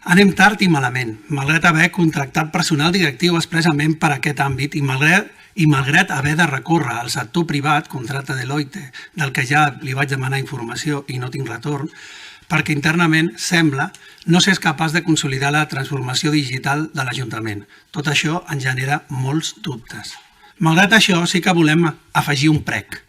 Anem tard i malament, malgrat haver contractat personal directiu expressament per a aquest àmbit i malgrat haver de recórrer al sector privat, contracte Deloitte, del que ja li vaig demanar informació i no tinc retorn, perquè internament, sembla, no s'és capaç de consolidar la transformació digital de l'Ajuntament. Tot això ens genera molts dubtes. Malgrat això, sí que volem afegir un prec.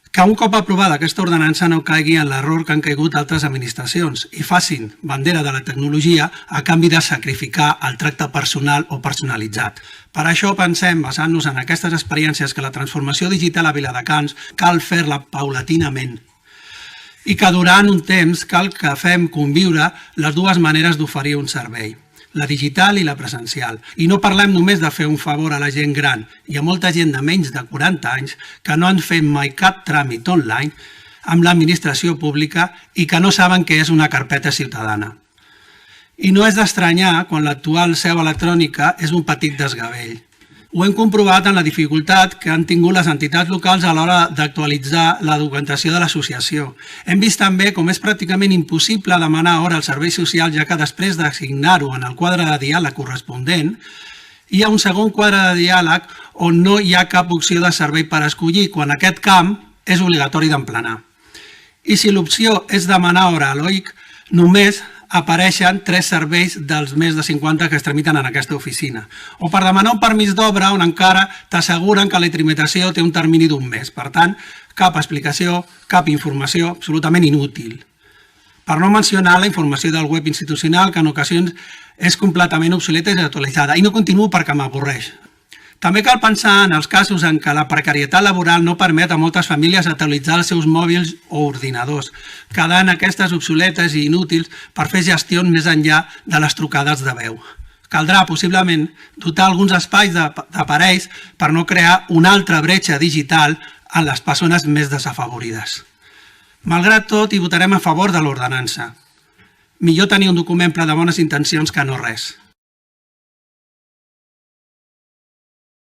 Que un cop aprovada aquesta ordenança no caigui en l'error que han caigut altres administracions i facin bandera de la tecnologia a canvi de sacrificar el tracte personal o personalitzat. Per això pensem, basant-nos en aquestes experiències, que la transformació digital a Viladecans cal fer-la paulatinament i que durant un temps cal que fem conviure les dues maneres d'oferir un servei, la digital i la presencial. I no parlem només de fer un favor a la gent gran. Hi ha molta gent de menys de 40 anys que no han fet mai cap tràmit online amb l'administració pública i que no saben què és una carpeta ciutadana. I no és d'estranyar quan l'actual seu electrònica és un petit desgavell. Ho hem comprovat en la dificultat que han tingut les entitats locals a l'hora d'actualitzar la documentació de l'associació. Hem vist també com és pràcticament impossible demanar hora al servei social, ja que després d'assignar-ho en el quadre de diàleg corresponent, hi ha un segon quadre de diàleg on no hi ha cap opció de servei per escollir, quan aquest camp és obligatori d'emplenar. I si l'opció és demanar hora a l'OIC, només apareixen 3 serveis dels més de 50 que es tramiten en aquesta oficina. O per demanar un permís d'obra on encara t'asseguren que la tramitació té un termini d'un mes. Per tant, cap explicació, cap informació, absolutament inútil. Per no mencionar la informació del web institucional, que en ocasions és completament obsoleta i desactualitzada. I no continuo perquè m'avorreix. També cal pensar en els casos en què la precarietat laboral no permet a moltes famílies actualitzar els seus mòbils o ordinadors, quedant aquestes obsoletes i inútils per fer gestions més enllà de les trucades de veu. Caldrà, possiblement, dotar alguns espais d'aparells per no crear una altra bretxa digital en les persones més desafavorides. Malgrat tot, hi votarem a favor de l'ordenança. Millor tenir un document ple de bones intencions que no res.